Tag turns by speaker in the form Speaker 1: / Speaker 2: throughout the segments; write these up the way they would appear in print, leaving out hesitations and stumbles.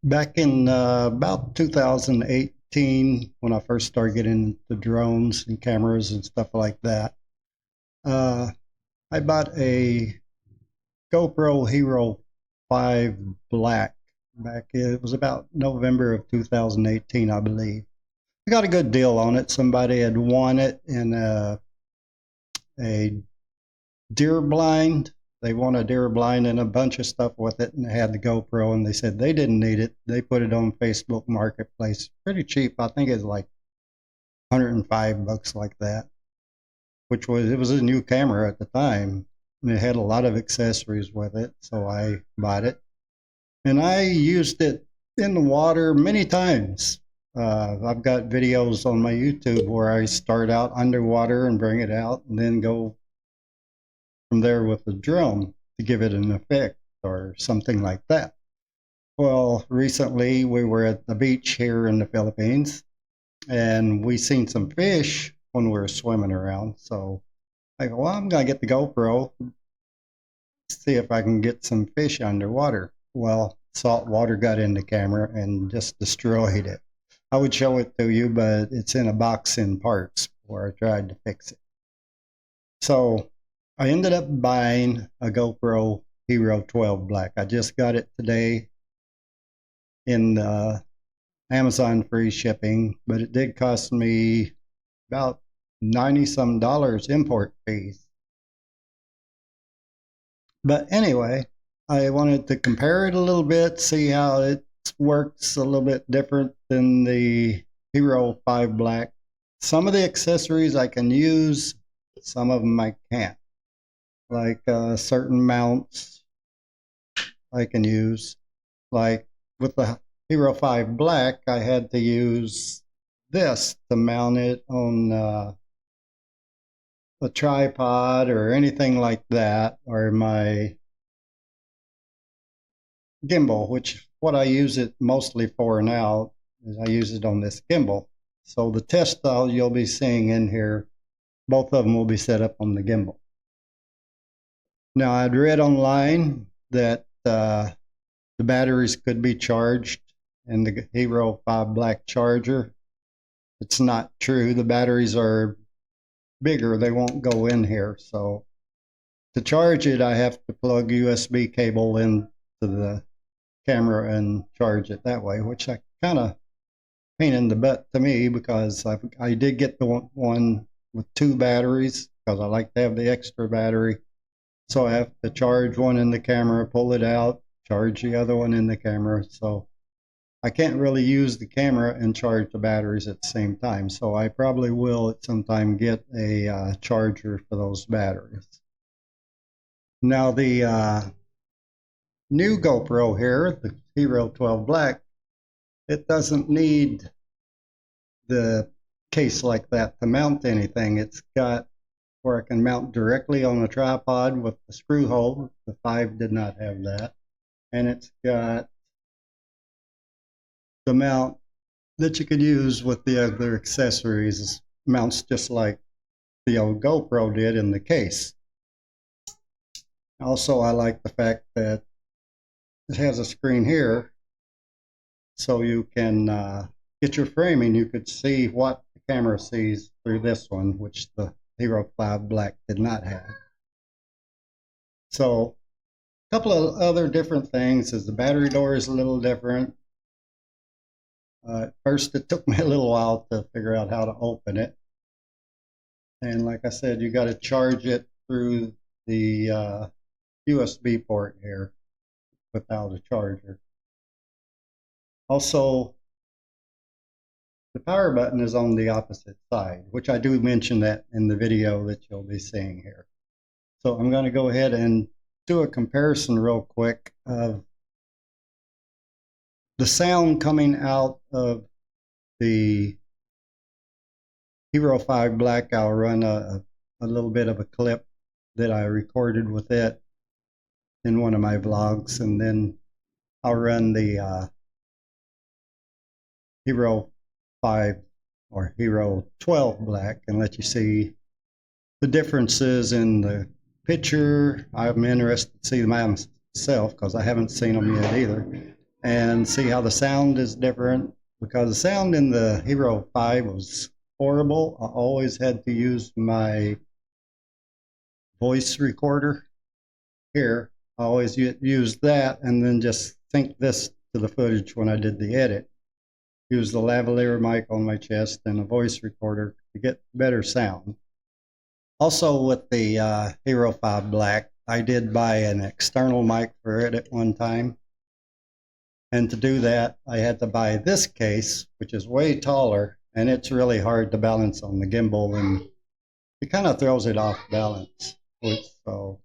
Speaker 1: Back in about 2018, when I first started getting into drones and cameras and stuff like that, uh, I bought a GoPro Hero 5 Black. It was about November of 2018, I believe. I got a good deal on it. Somebody had won it in a deer blind. They won a deer blind and a bunch of stuff with it, and they had the GoPro, and they said they didn't need it. They put it on Facebook Marketplace, pretty cheap. I think it's like 105 bucks, like that. It was a new camera at the time, and it had a lot of accessories with it, so I bought it, and I used it in the water many times. I've got videos on my YouTube where I start out underwater and bring it out, and then go from there with the drone to give it an effect or something like that. Well, recently we were at the beach here in the Philippines, and we seen some fish when we were swimming around. So I go, well, I'm gonna get the GoPro, see if I can get some fish underwater. Well, salt water got in the camera and just destroyed it. I would show it to you, but it's in a box in parts where I tried to fix it. So I ended up buying a GoPro Hero 12 Black. I just got it today in Amazon free shipping, but it did cost me about 90 some dollars import fees. But anyway, I wanted to compare it a little bit, see how it works a little bit different than the Hero 5 Black. Some of the accessories I can use, some of them I can't. Like certain mounts I can use. Like with the Hero 5 Black, I had to use this to mount it on a tripod or anything like that, or my gimbal, which what I use it mostly for now is I use it on this gimbal. So the test style you'll be seeing in here, both of them will be set up on the gimbal. Now, I'd read online that the batteries could be charged in the Hero 5 Black charger. It's not true. The batteries are bigger. They won't go in here. So to charge it, I have to plug USB cable into the camera and charge it that way, which I kind of pain in the butt to me, because I did get the one with two batteries because I like to have the extra battery. So I have to charge one in the camera, pull it out, charge the other one in the camera. So I can't really use the camera and charge the batteries at the same time. So I probably will at some time get a charger for those batteries. Now the new GoPro here, the Hero 12 Black, it doesn't need the case like that to mount anything. It's got where I can mount directly on a tripod with the screw hole. The 5 did not have that. And it's got the mount that you could use with the other accessories. Mounts just like the old GoPro did in the case. Also, I like the fact that it has a screen here, so you can get your framing. You could see what the camera sees through this one, which the Hero 5 Black did not have. So a couple of other different things is the battery door is a little different. At first it took me a little while to figure out how to open it. And like I said, you got to charge it through the USB port here without a charger. Also, the power button is on the opposite side, which I do mention that in the video that you'll be seeing here. So I'm going to go ahead and do a comparison real quick of the sound coming out of the Hero 5 Black. I'll run a little bit of a clip that I recorded with it in one of my vlogs, and then I'll run the Hero 5 or Hero 12 Black and let you see the differences in the picture. I'm interested to see them myself because I haven't seen them yet either. and see how the sound is different, because the sound in the Hero 5 was horrible. I always had to use my voice recorder here. I always use that and then just sync this to the footage when I did the edit. Use the lavalier mic on my chest and a voice recorder to get better sound. Also with the Hero 5 Black, I did buy an external mic for it at one time. And to do that, I had to buy this case, which is way taller, and it's really hard to balance on the gimbal, and it kind of throws it off balance. So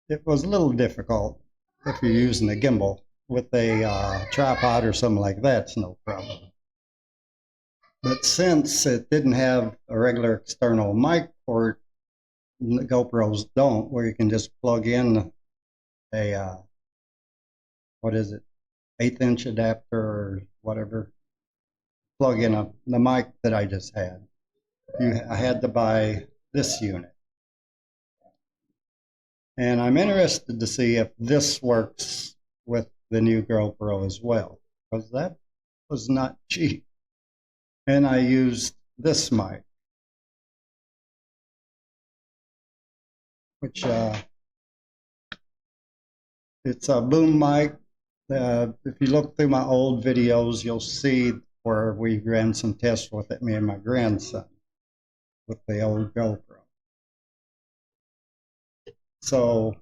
Speaker 1: it was a little difficult if you're using a gimbal. With a tripod or something like that, it's no problem. But since it didn't have a regular external mic port, the GoPros don't, where you can just plug in a what is it, 1/8 inch adapter or whatever, plug in the mic that I just had. I had to buy this unit. And I'm interested to see if this works with the new GoPro as well, because that was not cheap. And I used this mic, which it's a boom mic. If you look through my old videos, you'll see where we ran some tests with it, me and my grandson, with the old GoPro. So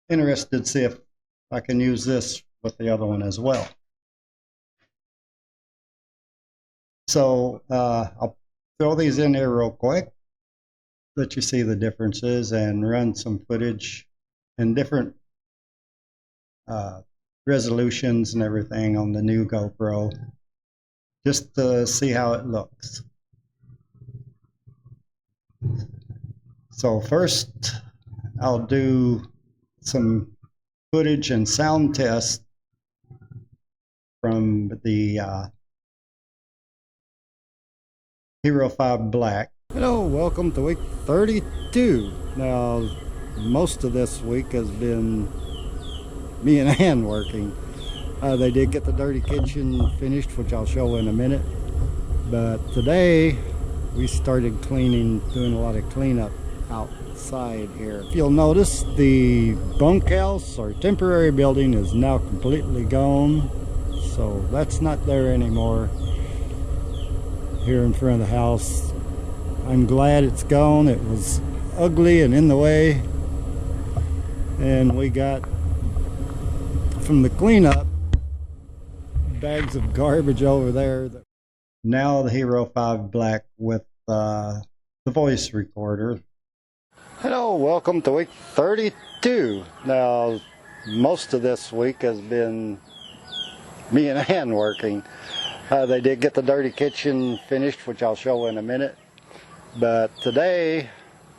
Speaker 1: interested to see if I can use this with the other one as well. So I'll throw these in here real quick, let you see the differences and run some footage in different resolutions and everything on the new GoPro, just to see how it looks. So first I'll do some footage and sound tests from the Hero 5 Black. Hello, welcome to week 32. Now, most of this week has been me and Ann working. They did get the dirty kitchen finished, which I'll show in a minute. But today we started cleaning, doing a lot of cleanup outside here. If you'll notice, the bunkhouse or temporary building is now completely gone, so that's not there anymore here in front of the house. I'm glad it's gone. It was ugly and in the way, and we got from the cleanup bags of garbage over there. Now the Hero 5 Black with the voice recorder. Hello, welcome to week 32. Now, most of this week has been me and Ann working. They did get the dirty kitchen finished, which I'll show in a minute. But today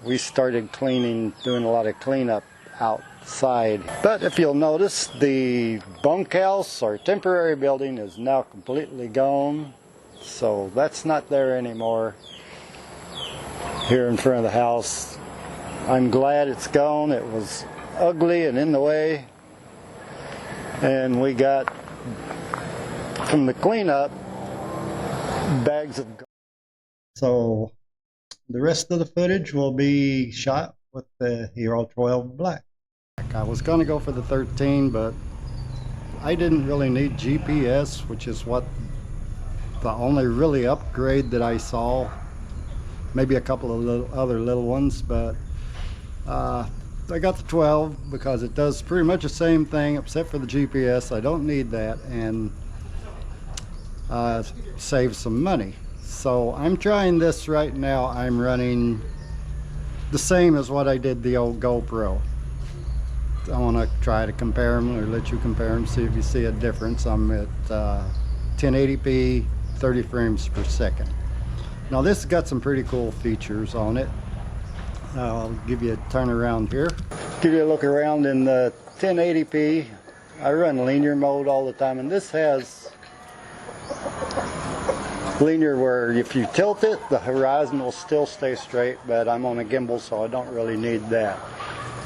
Speaker 1: we started cleaning, doing a lot of cleanup outside. But if you'll notice, the bunkhouse or temporary building is now completely gone, so that's not there anymore here in front of the house. I'm glad it's gone. It was ugly and in the way, and we got from the cleanup bags of garbage. So the rest of the footage will be shot with the Hero 12 Black. I was going to go for the 13, but I didn't really need GPS, which is what the only really upgrade that I saw. Maybe a couple of other little ones, but I got the 12 because it does pretty much the same thing except for the GPS. I don't need that, and save some money. So I'm trying this right now. I'm running the same as what I did the old GoPro. I want to try to compare them, or let you compare them, see if you see a difference. I'm at 1080p, 30 frames per second. Now this has got some pretty cool features on it. I'll give you a turn around here. Give you a look around in the 1080p. I run linear mode all the time, and this has linear where if you tilt it, the horizon will still stay straight, but I'm on a gimbal, so I don't really need that.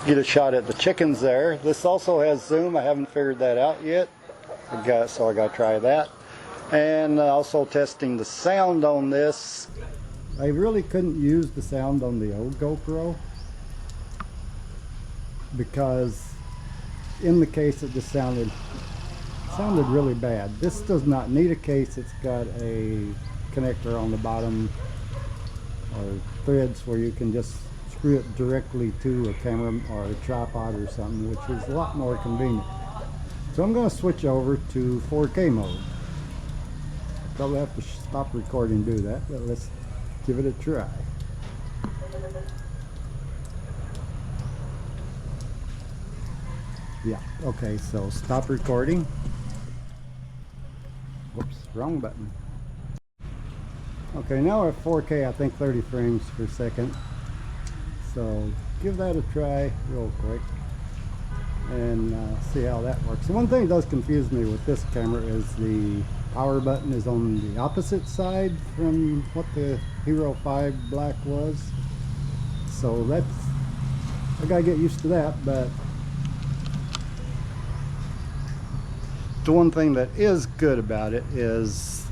Speaker 1: Get a shot at the chickens there. This also has zoom. I haven't figured that out yet. I got to try that. And also testing the sound on this. I really couldn't use the sound on the old GoPro because in the case it just sounded really bad. This does not need a case. It's got a connector on the bottom or threads where you can just screw it directly to a camera or a tripod or something, which is a lot more convenient. So I'm going to switch over to 4K mode. Probably have to stop recording to do that, but let's give it a try. Yeah, okay, so stop recording. Whoops, wrong button. Okay, now we're at 4K, I think 30 frames per second. So give that a try real quick and see how that works. The one thing that does confuse me with this camera is the power button is on the opposite side from what the Hero 5 Black was. So that's, I gotta get used to that, but the one thing that is good about it is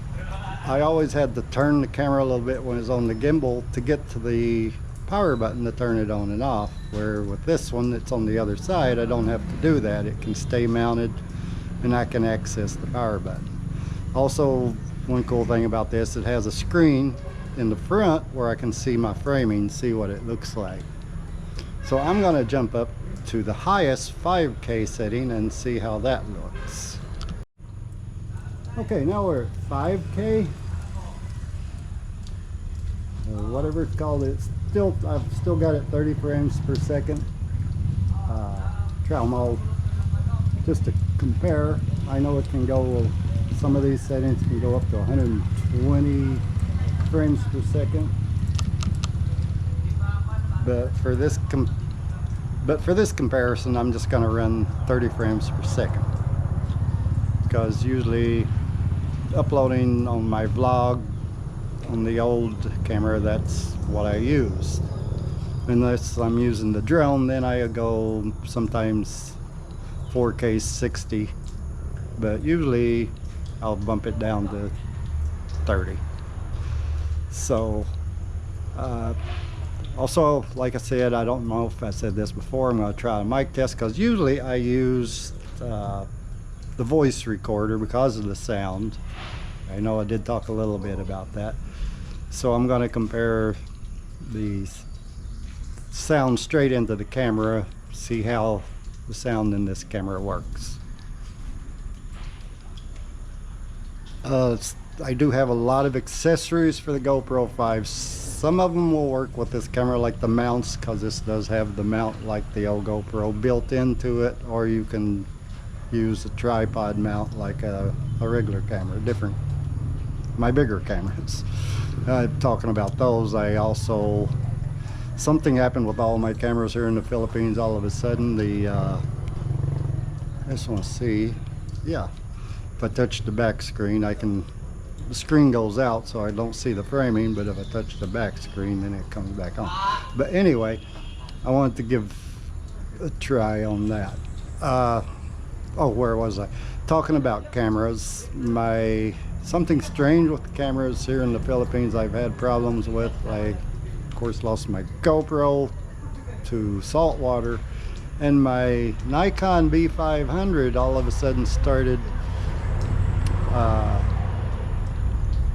Speaker 1: I always had to turn the camera a little bit when it's on the gimbal to get to the power button to turn it on and off, where with this one it's on the other side. I don't have to do that. It can stay mounted and I can access the power button. Also, one cool thing about this, it has a screen in the front where I can see my framing, see what it looks like. So I'm going to jump up to the highest 5K setting and see how that looks. Okay, now we're at 5K, whatever it's called. I've still got it 30 frames per second. Trial mode, just to compare. I know it can go, some of these settings can go up to 120 frames per second. But for this comparison, I'm just going to run 30 frames per second, because usually uploading on my vlog on the old camera, that's what I use. Unless I'm using the drone, then I go sometimes 4K 60, but usually I'll bump it down to 30. So also, like I said, I don't know if I said this before, I'm going to try a mic test, because usually I use the voice recorder because of the sound. I know I did talk a little bit about that. So I'm going to compare the sound straight into the camera, see how the sound in this camera works. I do have a lot of accessories for the GoPro 5. Some of them will work with this camera, like the mounts, because this does have the mount like the old GoPro built into it, or you can use a tripod mount like a regular camera, different, my bigger cameras. Talking about those, I also, something happened with all my cameras here in the Philippines. All of a sudden I just want to see, yeah, if I touch the back screen, the screen goes out so I don't see the framing, but if I touch the back screen, then it comes back on. But anyway, I wanted to give a try on that. Oh, where was I? Talking about cameras, something strange with the cameras here in the Philippines I've had problems with. I, of course, lost my GoPro to saltwater, and my Nikon B500 all of a sudden started,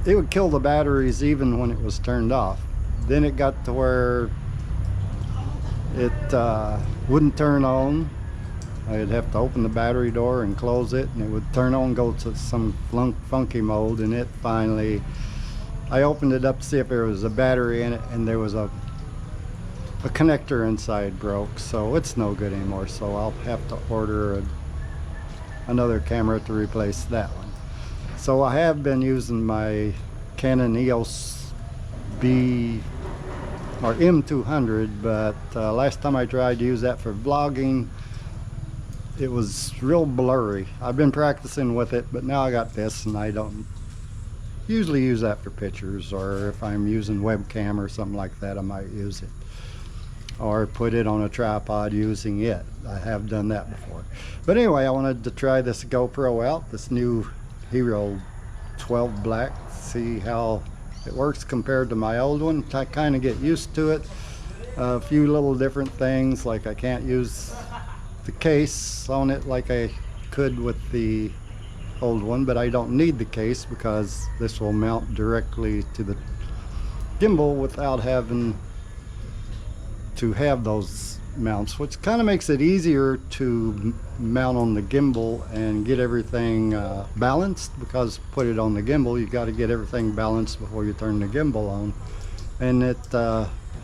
Speaker 1: it would kill the batteries even when it was turned off. Then it got to where it wouldn't turn on. I'd have to open the battery door and close it, and it would turn on, go to some funky mode, and it finally, I opened it up to see if there was a battery in it, and there was a connector inside broke, so it's no good anymore. So I'll have to order another camera to replace that one. So I have been using my Canon EOS M200, but last time I tried to use that for vlogging, it was real blurry. I've been practicing with it, but now I got this, and I don't usually use that for pictures, or if I'm using webcam or something like that, I might use it. or put it on a tripod using it. I have done that before. But anyway, I wanted to try this GoPro out, this new Hero 12 Black, see how it works compared to my old one. I kind of get used to it. A few little different things, like I can't use the case on it like I could with the old one, but I don't need the case because this will mount directly to the gimbal without having to have those mounts, which kind of makes it easier to mount on the gimbal and get everything balanced, because put it on the gimbal, you got to get everything balanced before you turn the gimbal on. And it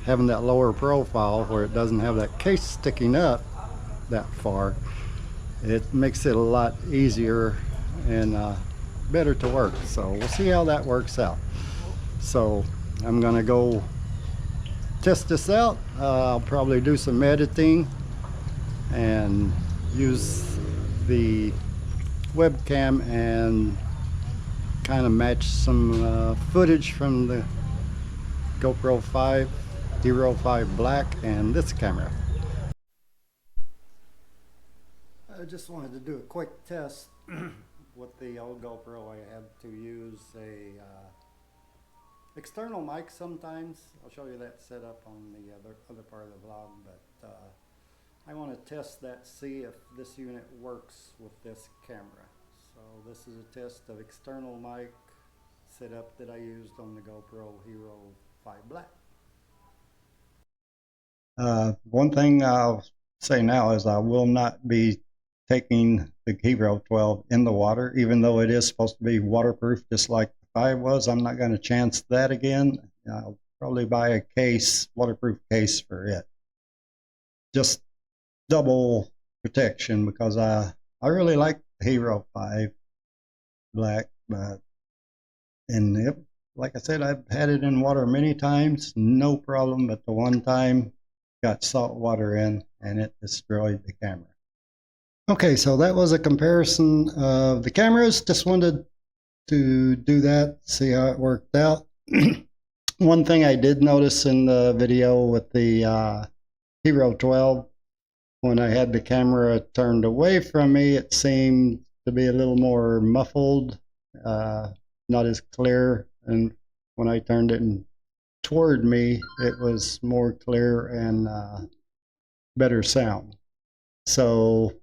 Speaker 1: having that lower profile where it doesn't have that case sticking up that far, it makes it a lot easier and better to work. So we'll see how that works out. So I'm gonna go test this out. I'll probably do some editing and use the webcam and kind of match some footage from the GoPro 5 Hero 5 Black and this camera. I just wanted to do a quick test with the old GoPro. I had to use a external mic sometimes. I'll show you that setup on the other part of the vlog, but I want to test that, see if this unit works with this camera. So this is a test of external mic setup that I used on the GoPro Hero 5 Black. One thing I'll say now is I will not be taking the Hero 12 in the water, even though it is supposed to be waterproof just like the 5 was. I'm not going to chance that again. I'll probably buy a case, waterproof case for it. Just double protection, because I really like the Hero 5 Black, but like I said, I've had it in water many times, no problem, but the one time got salt water in and it destroyed the camera. Okay, so that was a comparison of the cameras. Just wanted to do that, see how it worked out. One thing I did notice in the video with the Hero 12, when I had the camera turned away from me, it seemed to be a little more muffled, not as clear. And when I turned it toward me, it was more clear and better sound. So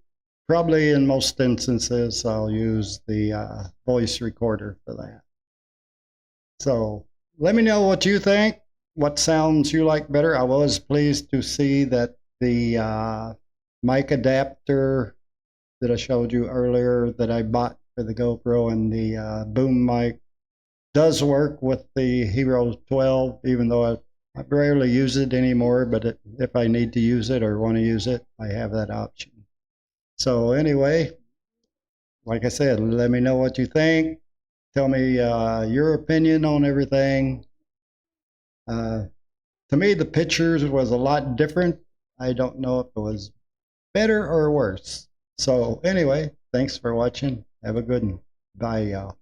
Speaker 1: probably in most instances, I'll use the voice recorder for that. So let me know what you think, what sounds you like better. I was pleased to see that the mic adapter that I showed you earlier that I bought for the GoPro and the boom mic does work with the Hero 12, even though I rarely use it anymore, but if I need to use it or want to use it, I have that option. So anyway, like I said, let me know what you think. Tell me your opinion on everything. To me, the pictures was a lot different. I don't know if it was better or worse. So anyway, thanks for watching. Have a good one. Bye, y'all.